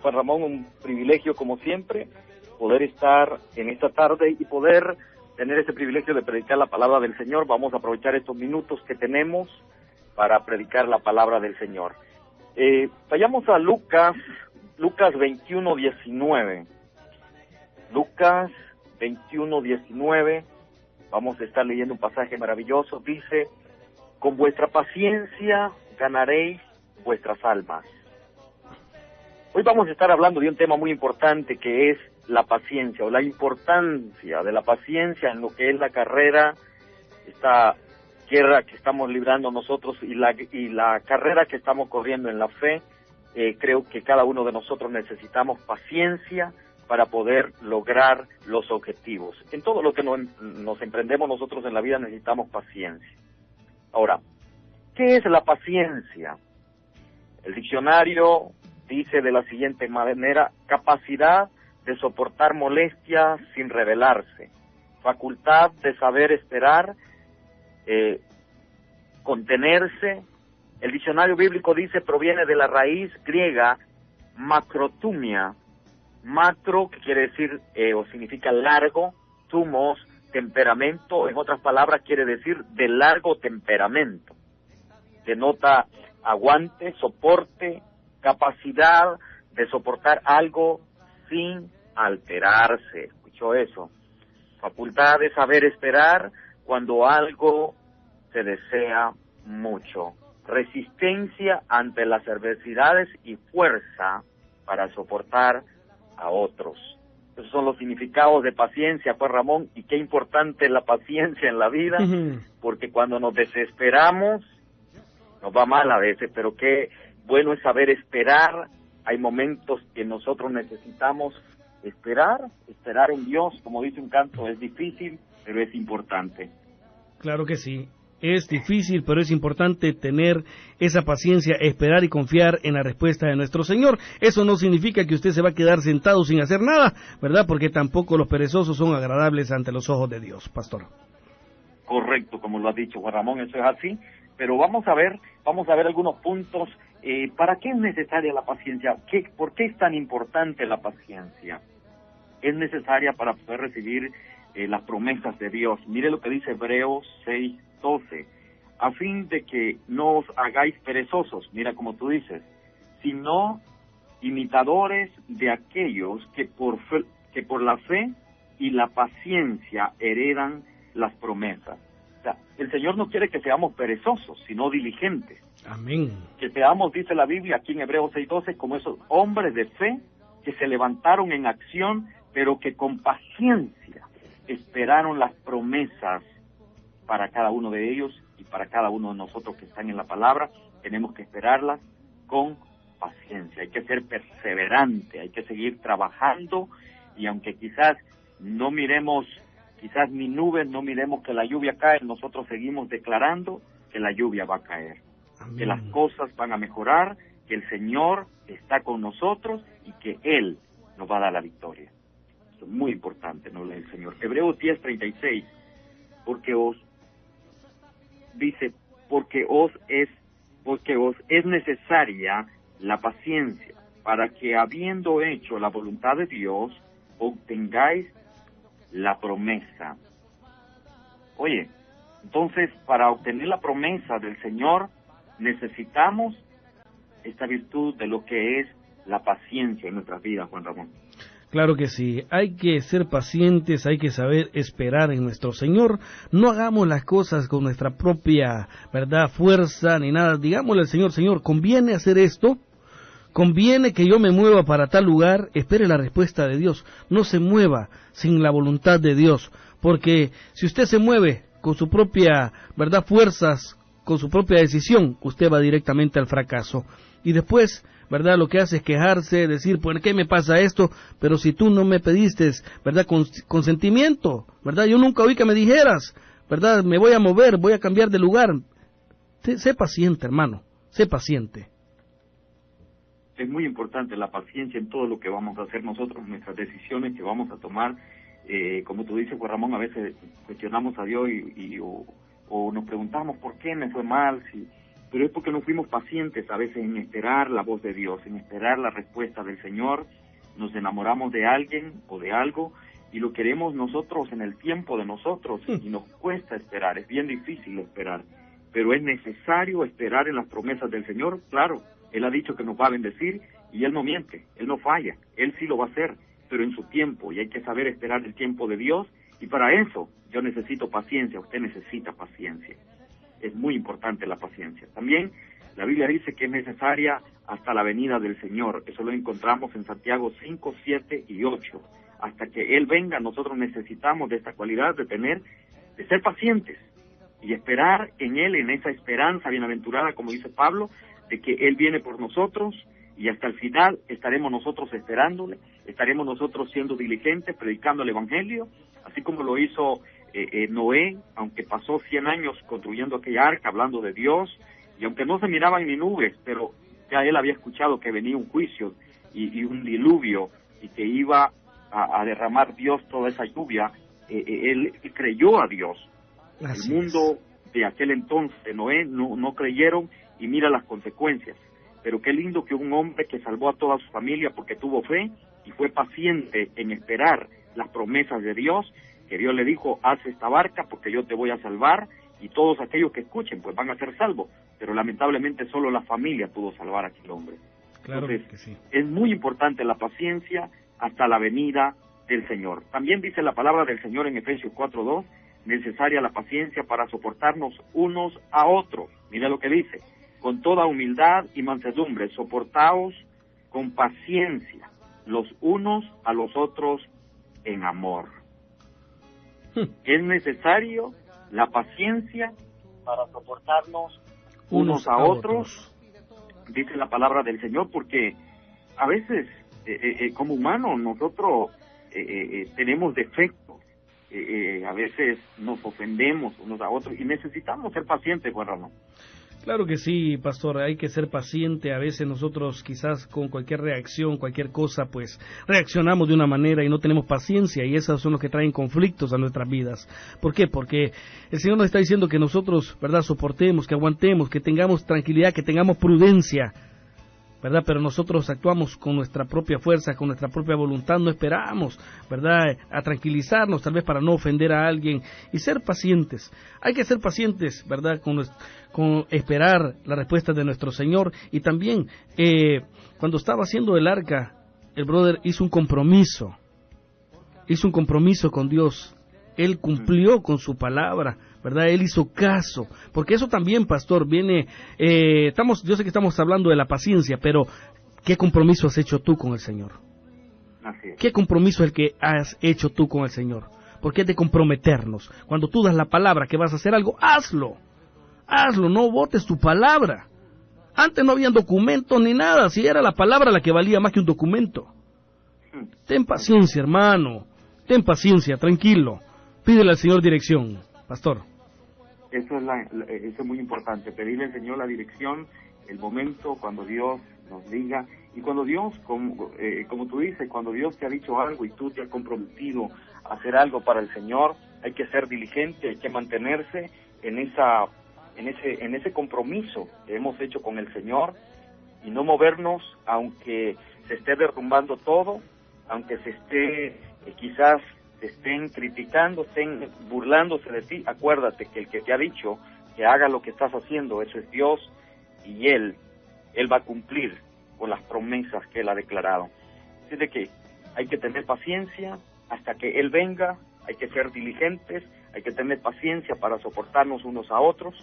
Juan Ramón, un privilegio como siempre poder estar en esta tarde y poder tener ese privilegio de predicar la palabra del Señor. Vamos a aprovechar estos minutos que tenemos para predicar la palabra del Señor. Vayamos a Lucas 21:19. Lucas 21:19. Vamos a estar leyendo un pasaje maravilloso. Dice: con vuestra paciencia ganaréis vuestras almas. Hoy vamos a estar hablando de un tema muy importante, que es la paciencia, o la importancia de la paciencia en lo que es la carrera, esta guerra que estamos librando nosotros y la carrera que estamos corriendo en la fe. Creo que cada uno de nosotros necesitamos paciencia para poder lograr los objetivos. En todo lo que nos emprendemos nosotros en la vida necesitamos paciencia. Ahora, ¿qué es la paciencia? El diccionario dice de la siguiente manera: capacidad de soportar molestias sin rebelarse, facultad de saber esperar, contenerse. El diccionario bíblico dice proviene de la raíz griega macrotumia, macro, que quiere decir o significa largo, tumos, temperamento, en otras palabras quiere decir de largo temperamento. Denota aguante, soporte, capacidad de soportar algo sin alterarse. ¿Escuchó eso? Facultad de saber esperar cuando algo se desea mucho. Resistencia ante las adversidades y fuerza para soportar a otros. Esos son los significados de paciencia, Juan Ramón, y qué importante es la paciencia en la vida, porque cuando nos desesperamos, nos va mal a veces, pero qué bueno es saber esperar. Hay momentos que nosotros necesitamos esperar en Dios, como dice un canto, es difícil, pero es importante. Claro que sí. Es difícil, pero es importante tener esa paciencia, esperar y confiar en la respuesta de nuestro Señor. Eso no significa que usted se va a quedar sentado sin hacer nada, ¿verdad? Porque tampoco los perezosos son agradables ante los ojos de Dios, pastor. Correcto, como lo ha dicho Juan Ramón, eso es así. Pero vamos a ver algunos puntos. ¿Para qué es necesaria la paciencia? ¿Por qué es tan importante la paciencia? Es necesaria para poder recibir las promesas de Dios. Mire lo que dice Hebreos 6:12. A fin de que no os hagáis perezosos, mira como tú dices, sino imitadores de aquellos que por la fe y la paciencia heredan las promesas. O sea, el Señor no quiere que seamos perezosos, sino diligentes. Amén. Que seamos, dice la Biblia aquí en Hebreos 6:12, como esos hombres de fe que se levantaron en acción, pero que con paciencia esperaron las promesas para cada uno de ellos y para cada uno de nosotros que están en la palabra. Tenemos que esperarlas con paciencia. Hay que ser perseverante, hay que seguir trabajando, y aunque quizás no miremos, quizás ni nubes, no miremos que la lluvia cae, nosotros seguimos declarando que la lluvia va a caer. Amén. Que las cosas van a mejorar, que el Señor está con nosotros y que Él nos va a dar la victoria. Esto es muy importante, ¿no? El Señor. Hebreos 10:36, porque os es necesaria la paciencia, para que habiendo hecho la voluntad de Dios, obtengáis la promesa. Oye, entonces para obtener la promesa del Señor necesitamos esta virtud de lo que es la paciencia en nuestras vidas, Juan Ramón. Claro que sí, hay que ser pacientes, hay que saber esperar en nuestro Señor. No hagamos las cosas con nuestra propia, ¿verdad?, fuerza ni nada. Digámosle al Señor: Señor, ¿conviene hacer esto? ¿Conviene que yo me mueva para tal lugar? Espere la respuesta de Dios. No se mueva sin la voluntad de Dios, porque si usted se mueve con su propia, ¿verdad?, fuerzas, con su propia decisión, usted va directamente al fracaso. Y después, ¿verdad?, lo que hace es quejarse, decir: ¿por qué me pasa esto? Pero si tú no me pediste, ¿verdad?, consentimiento, ¿verdad? Yo nunca oí que me dijeras, ¿verdad?, me voy a mover, voy a cambiar de lugar. Sé paciente, hermano, sé paciente. Es muy importante la paciencia en todo lo que vamos a hacer nosotros, nuestras decisiones que vamos a tomar. Como tú dices, Juan Ramón, a veces cuestionamos a Dios o nos preguntamos por qué me fue mal, pero es porque no fuimos pacientes a veces en esperar la voz de Dios, en esperar la respuesta del Señor. Nos enamoramos de alguien o de algo y lo queremos nosotros en el tiempo de nosotros y nos cuesta esperar, es bien difícil esperar, pero es necesario esperar en las promesas del Señor. Claro, Él ha dicho que nos va a bendecir y Él no miente, Él no falla, Él sí lo va a hacer, pero en su tiempo, y hay que saber esperar el tiempo de Dios, y para eso yo necesito paciencia, usted necesita paciencia. Es muy importante la paciencia. También la Biblia dice que es necesaria hasta la venida del Señor. Eso lo encontramos en Santiago 5, 7 y 8. Hasta que Él venga, nosotros necesitamos de esta cualidad de ser pacientes y esperar en Él, en esa esperanza bienaventurada, como dice Pablo, de que Él viene por nosotros y hasta el final estaremos nosotros esperándole, estaremos nosotros siendo diligentes, predicando el Evangelio, así como lo hizo Noé, aunque pasó 100 años construyendo aquella arca, hablando de Dios, y aunque no se miraban ni nubes, pero ya él había escuchado que venía un juicio y un diluvio, y que iba a derramar Dios toda esa lluvia, él creyó a Dios. Así el mundo de aquel entonces, de Noé, no creyeron, y mira las consecuencias. Pero qué lindo que un hombre que salvó a toda su familia porque tuvo fe y fue paciente en esperar las promesas de Dios, que Dios le dijo: haz esta barca porque yo te voy a salvar, y todos aquellos que escuchen pues van a ser salvos. Pero lamentablemente solo la familia pudo salvar a aquel hombre. Claro. Entonces, que sí. es muy importante la paciencia hasta la venida del Señor. También dice la palabra del Señor en Efesios 4:2, necesaria la paciencia para soportarnos unos a otros. Mira lo que dice: con toda humildad y mansedumbre, soportaos con paciencia los unos a los otros en amor. Es necesario la paciencia para soportarnos unos a otros, dice la palabra del Señor, porque a veces como humanos nosotros tenemos defectos, a veces nos ofendemos unos a otros y necesitamos ser pacientes, Juan Ramón. Claro que sí, pastor, hay que ser paciente. A veces nosotros quizás con cualquier reacción, cualquier cosa, pues reaccionamos de una manera y no tenemos paciencia, y esos son los que traen conflictos a nuestras vidas. ¿Por qué? Porque el Señor nos está diciendo que nosotros, ¿verdad?, soportemos, que aguantemos, que tengamos tranquilidad, que tengamos prudencia, ¿verdad? Pero nosotros actuamos con nuestra propia fuerza, con nuestra propia voluntad, no esperamos, ¿verdad?, a tranquilizarnos, tal vez para no ofender a alguien, y ser pacientes. Hay que ser pacientes, ¿verdad?, con esperar la respuesta de nuestro Señor. Y también, cuando estaba haciendo el arca, el brother hizo un compromiso con Dios. Él cumplió con su palabra, ¿verdad? Él hizo caso, porque eso también, pastor, viene, yo sé que estamos hablando de la paciencia, pero ¿qué compromiso has hecho tú con el Señor? Así es. ¿Qué compromiso es el que has hecho tú con el Señor? Porque es de comprometernos. Cuando tú das la palabra que vas a hacer algo, hazlo, no botes tu palabra. Antes no había documentos ni nada, si era la palabra la que valía más que un documento. Ten paciencia, hermano, ten paciencia, tranquilo, pídele al Señor dirección, pastor. Eso es muy importante, pedirle al Señor la dirección, el momento cuando Dios nos diga, y cuando Dios, como tú dices, cuando Dios te ha dicho algo y tú te has comprometido a hacer algo para el Señor, hay que ser diligente, hay que mantenerse en ese compromiso que hemos hecho con el Señor, y no movernos aunque se esté derrumbando todo, aunque se esté quizás te estén criticando, estén burlándose de ti. Acuérdate que el que te ha dicho que haga lo que estás haciendo, eso es Dios, y Él va a cumplir con las promesas que Él ha declarado. Así de que hay que tener paciencia hasta que Él venga, hay que ser diligentes, hay que tener paciencia para soportarnos unos a otros,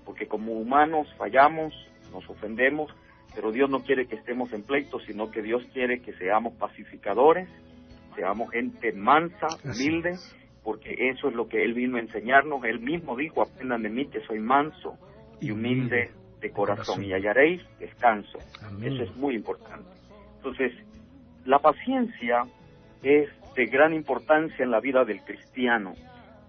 porque como humanos fallamos, nos ofendemos, pero Dios no quiere que estemos en pleitos, sino que Dios quiere que seamos pacificadores, seamos gente mansa, humilde, porque eso es lo que Él vino a enseñarnos. Él mismo dijo: aprendan de mí que soy manso y humilde de corazón, y hallaréis descanso. Amén. Eso es muy importante. Entonces, la paciencia es de gran importancia en la vida del cristiano.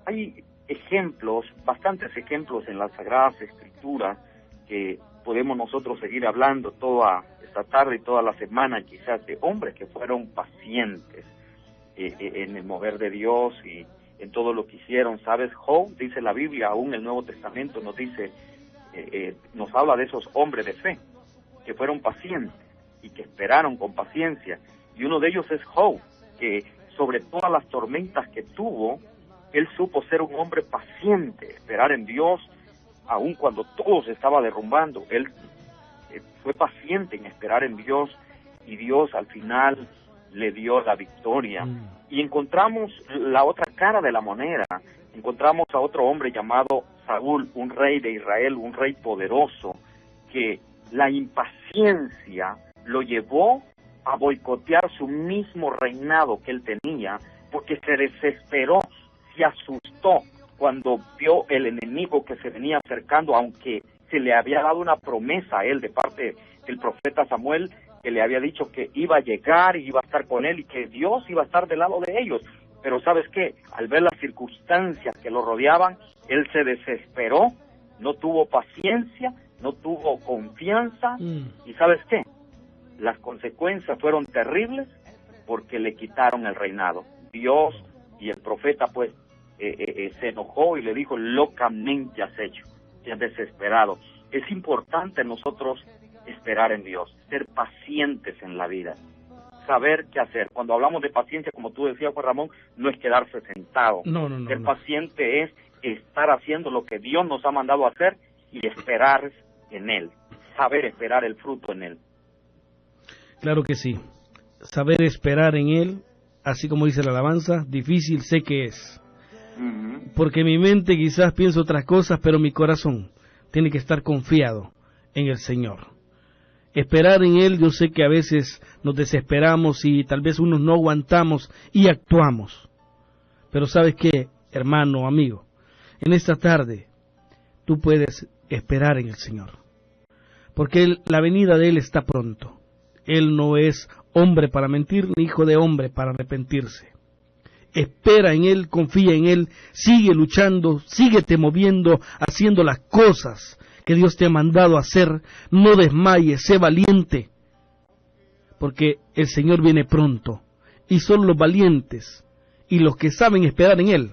Hay ejemplos, bastantes ejemplos en las Sagradas Escrituras que podemos nosotros seguir hablando toda esta tarde y toda la semana, quizás, de hombres que fueron pacientes en el mover de Dios y en todo lo que hicieron. ¿Sabes? Job, dice la Biblia, aún el Nuevo Testamento nos dice nos habla de esos hombres de fe, que fueron pacientes y que esperaron con paciencia. Y uno de ellos es Job, que sobre todas las tormentas que tuvo, él supo ser un hombre paciente, esperar en Dios, aun cuando todo se estaba derrumbando. Él fue paciente en esperar en Dios, y Dios al final le dio la victoria. Y encontramos la otra cara de la moneda. Encontramos a otro hombre llamado Saúl, un rey de Israel, un rey poderoso, que la impaciencia lo llevó a boicotear su mismo reinado que él tenía, porque se desesperó, se asustó cuando vio el enemigo que se venía acercando, aunque se le había dado una promesa a él de parte del profeta Samuel, que le había dicho que iba a llegar y iba a estar con él y que Dios iba a estar del lado de ellos. Pero ¿sabes qué? Al ver las circunstancias que lo rodeaban, él se desesperó, no tuvo paciencia, no tuvo confianza, y ¿sabes qué? Las consecuencias fueron terribles porque le quitaron el reinado. Dios y el profeta pues se enojó y le dijo: locamente has hecho, te has desesperado. Es importante nosotros esperar en Dios, ser pacientes en la vida, saber qué hacer. Cuando hablamos de paciencia, como tú decías, Juan Ramón, no es quedarse sentado. Ser paciente es estar haciendo lo que Dios nos ha mandado a hacer y esperar en Él, saber esperar el fruto en Él. Claro que sí, saber esperar en Él, así como dice la alabanza, difícil sé que es. Porque mi mente quizás piensa otras cosas, pero mi corazón tiene que estar confiado en el Señor. Esperar en Él, yo sé que a veces nos desesperamos y tal vez unos no aguantamos y actuamos. Pero ¿sabes qué, hermano, amigo? En esta tarde tú puedes esperar en el Señor, porque la venida de Él está pronto. Él no es hombre para mentir, ni hijo de hombre para arrepentirse. Espera en Él, confía en Él, sigue luchando, síguete moviendo, haciendo las cosas que Dios te ha mandado a hacer. No desmayes, sé valiente, porque el Señor viene pronto, y solo los valientes y los que saben esperar en Él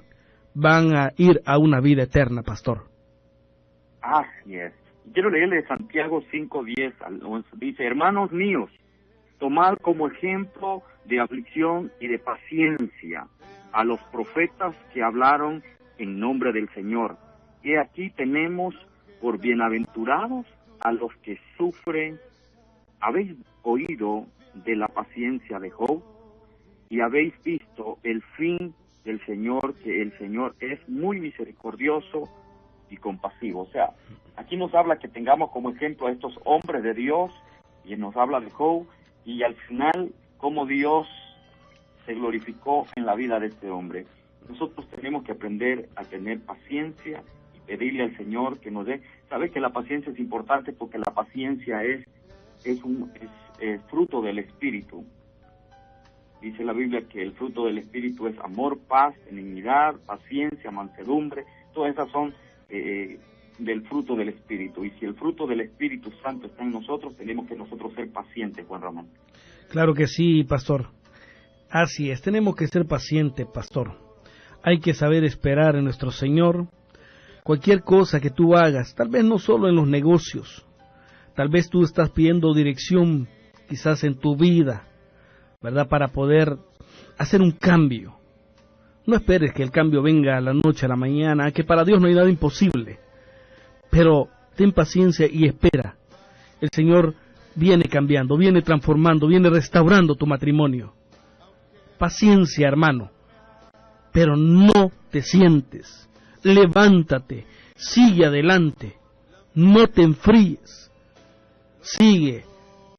van a ir a una vida eterna, pastor. Así es. Quiero leerle Santiago 5:10 al 11. Dice: hermanos míos, tomad como ejemplo de aflicción y de paciencia a los profetas que hablaron en nombre del Señor. Y aquí tenemos por bienaventurados a los que sufren. Habéis oído de la paciencia de Job y habéis visto el fin del Señor, que el Señor es muy misericordioso y compasivo. O sea, aquí nos habla que tengamos como ejemplo a estos hombres de Dios, y nos habla de Job, y al final cómo Dios se glorificó en la vida de este hombre. Nosotros tenemos que aprender a tener paciencia y pedirle al Señor que nos dé. Sabes que la paciencia es importante porque la paciencia es fruto del Espíritu. Dice la Biblia que el fruto del Espíritu es amor, paz, benignidad, paciencia, mansedumbre. Todas esas son del fruto del Espíritu. Y si el fruto del Espíritu Santo está en nosotros, tenemos que nosotros ser pacientes, Juan Ramón. Claro que sí, pastor. Así es, tenemos que ser pacientes, pastor. Hay que saber esperar en nuestro Señor. Cualquier cosa que tú hagas, tal vez no solo en los negocios, tal vez tú estás pidiendo dirección quizás en tu vida, ¿verdad? Para poder hacer un cambio. No esperes que el cambio venga a la noche, a la mañana, que para Dios no hay nada imposible. Pero ten paciencia y espera. El Señor viene cambiando, viene transformando, viene restaurando tu matrimonio. Paciencia, hermano, pero no te sientes. Levántate, sigue adelante, no te enfríes. Sigue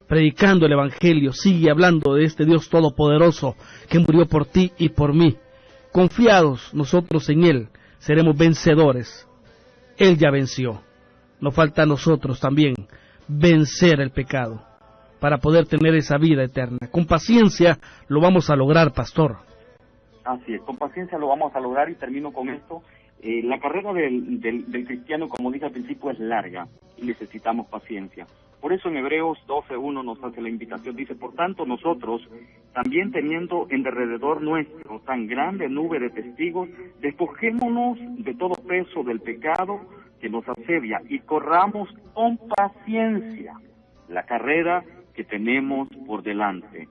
predicando el Evangelio, sigue hablando de este Dios todopoderoso que murió por ti y por mí. Confiados nosotros en Él, seremos vencedores. Él ya venció. Nos falta a nosotros también vencer el pecado para poder tener esa vida eterna. Con paciencia lo vamos a lograr, pastor. Así es, con paciencia lo vamos a lograr, y termino con esto. La carrera del cristiano, como dije al principio, es larga y necesitamos paciencia. Por eso en Hebreos 12:1 nos hace la invitación, dice: por tanto nosotros, también teniendo en derredor nuestro tan grande nube de testigos, despojémonos de todo peso del pecado que nos asedia y corramos con paciencia la carrera que tenemos por delante.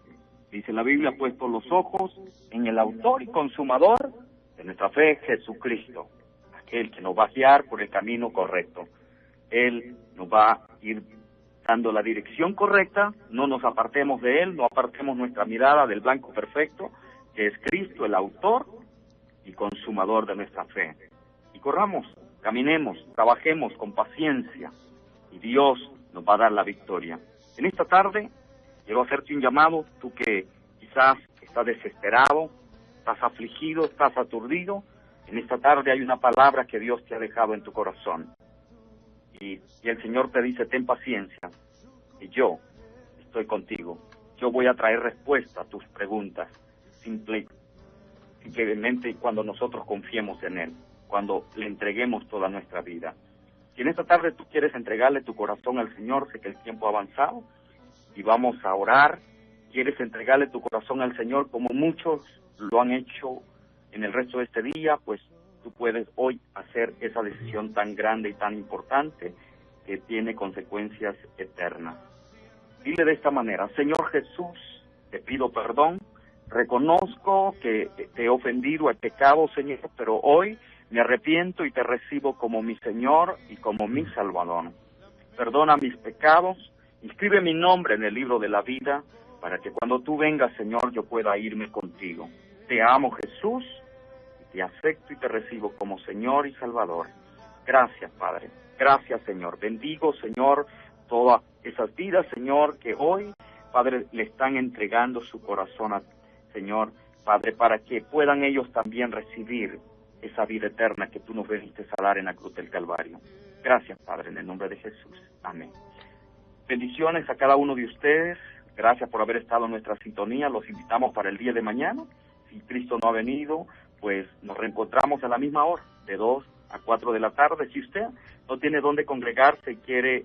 Dice la Biblia, puesto los ojos en el autor y consumador de nuestra fe, Jesucristo, aquel que nos va a guiar por el camino correcto. Él nos va a ir dando la dirección correcta, no nos apartemos de Él, no apartemos nuestra mirada del blanco perfecto, que es Cristo, el autor y consumador de nuestra fe. Y corramos, caminemos, trabajemos con paciencia, y Dios nos va a dar la victoria. En esta tarde, quiero hacerte un llamado, tú que quizás estás desesperado, estás afligido, estás aturdido. En esta tarde hay una palabra que Dios te ha dejado en tu corazón. Y el Señor te dice, ten paciencia, y yo estoy contigo. Yo voy a traer respuesta a tus preguntas, simplemente cuando nosotros confiemos en Él, cuando le entreguemos toda nuestra vida. Si en esta tarde tú quieres entregarle tu corazón al Señor, sé que el tiempo ha avanzado, y vamos a orar. Quieres entregarle tu corazón al Señor como muchos lo han hecho en el resto de este día, pues tú puedes hoy hacer esa decisión tan grande y tan importante que tiene consecuencias eternas. Dile de esta manera, Señor Jesús, te pido perdón, reconozco que te he ofendido, he pecado, Señor, pero hoy me arrepiento y te recibo como mi Señor y como mi Salvador. Perdona mis pecados, inscribe mi nombre en el libro de la vida, para que cuando tú vengas, Señor, yo pueda irme contigo. Te amo, Jesús, te acepto y te recibo como Señor y Salvador. Gracias, Padre. Gracias, Señor. Bendigo, Señor, todas esas vidas, Señor, que hoy, Padre, le están entregando su corazón a Señor, Padre, para que puedan ellos también recibir esa vida eterna que tú nos veniste a dar en la cruz del Calvario. Gracias, Padre, en el nombre de Jesús. Amén. Bendiciones a cada uno de ustedes. Gracias por haber estado en nuestra sintonía. Los invitamos para el día de mañana. Si Cristo no ha venido, pues nos reencontramos a la misma hora, de 2 a 4 de la tarde. Si usted no tiene dónde congregarse y quiere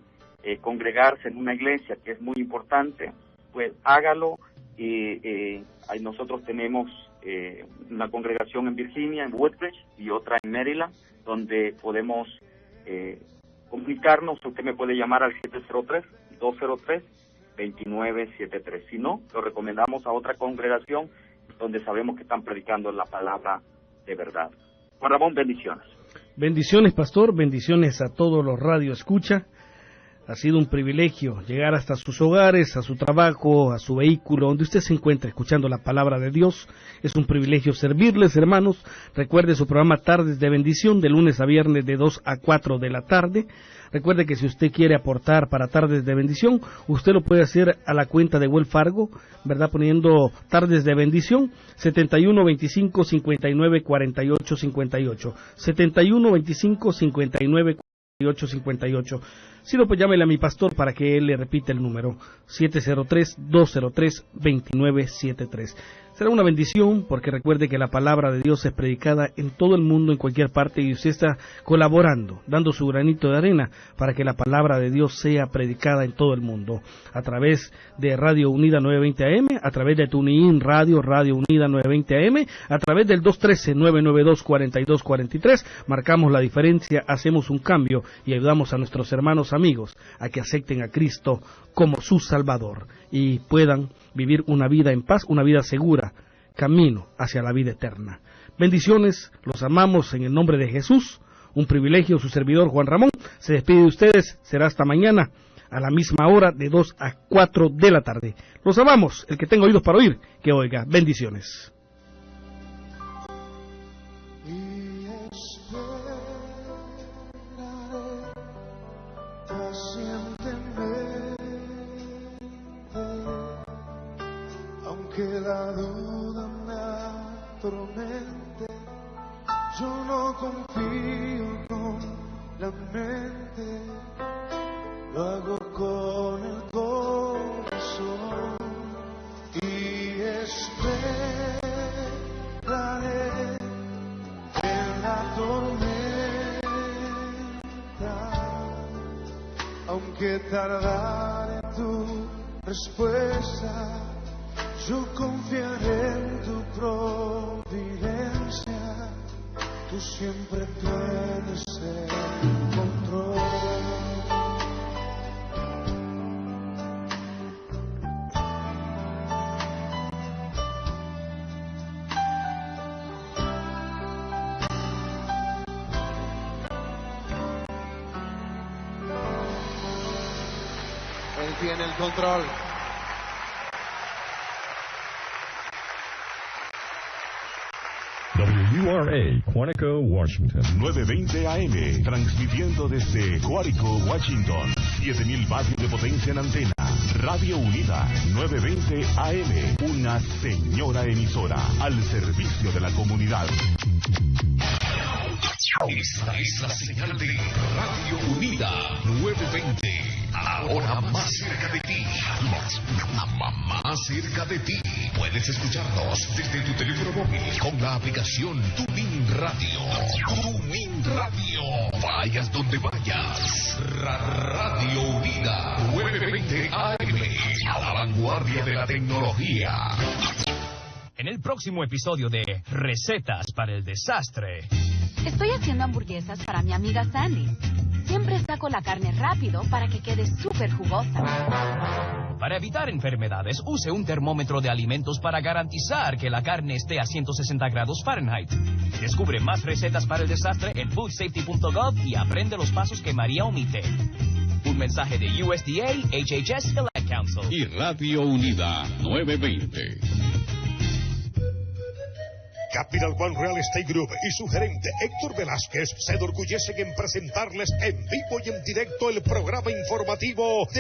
congregarse en una iglesia, que es muy importante, pues hágalo. Ahí nosotros tenemos una congregación en Virginia, en Woodbridge, y otra en Maryland, donde podemos comunicarnos. Usted me puede llamar al 703-203-2973. Si no, lo recomendamos a otra congregación donde sabemos que están predicando la palabra de verdad. Juan Ramón, bendiciones. Bendiciones, pastor, bendiciones a todos los radio escucha. Ha sido un privilegio llegar hasta sus hogares, a su trabajo, a su vehículo, donde usted se encuentre escuchando la palabra de Dios. Es un privilegio servirles, hermanos. Recuerde su programa Tardes de Bendición, de lunes a viernes de 2 a 4 de la tarde. Recuerde que si usted quiere aportar para Tardes de Bendición, usted lo puede hacer a la cuenta de Wells Fargo, ¿verdad? Poniendo Tardes de Bendición, 7125-594858. 7125-594858. Si no, pues llámele a mi pastor para que él le repita el número, 703-203-2973. Será una bendición, porque recuerde que la palabra de Dios es predicada en todo el mundo, en cualquier parte, y usted está colaborando, dando su granito de arena para que la palabra de Dios sea predicada en todo el mundo, a través de Radio Unida 920 AM, a través de TuneIn Radio, Radio Unida 920 AM, a través del 213-992-4243, marcamos la diferencia, hacemos un cambio y ayudamos a nuestros hermanos amigos a que acepten a Cristo como su Salvador y puedan vivir una vida en paz, una vida segura, camino hacia la vida eterna. Bendiciones, los amamos en el nombre de Jesús. Un privilegio, su servidor Juan Ramón se despide de ustedes, será hasta mañana a la misma hora de 2 a 4 de la tarde. Los amamos, el que tenga oídos para oír, que oiga. Bendiciones. Que la duda me atormente, yo no confío con la mente, lo hago con el corazón y esperaré en la tormenta, aunque tardare tu respuesta. Yo confiaré en tu providencia, tú siempre puedes ser conmigo. tiene el control. WURA, Quantico, Washington. 920 AM, transmitiendo desde Quantico, Washington. 7000 vatios de potencia en antena. Radio Unida, 920 AM, una señora emisora al servicio de la comunidad. Esta es la señal de Radio Unida 920. Ahora más cerca de ti. Más cerca de ti. Puedes escucharnos desde tu teléfono móvil con la aplicación TuneIn Radio. TuneIn Radio. Vayas donde vayas. Radio Unida 920 AM. A la vanguardia de la tecnología. En el próximo episodio de Recetas para el Desastre. Estoy haciendo hamburguesas para mi amiga Sandy. Siempre saco la carne rápido para que quede súper jugosa. Para evitar enfermedades, use un termómetro de alimentos para garantizar que la carne esté a 160 grados Fahrenheit. Descubre más recetas para el desastre en foodsafety.gov y aprende los pasos que María omite. Un mensaje de USDA, HHS y Ad Council. Y Radio Unida 920. Capital One Real Estate Group y su gerente Héctor Velázquez se enorgullecen en presentarles en vivo y en directo el programa informativo de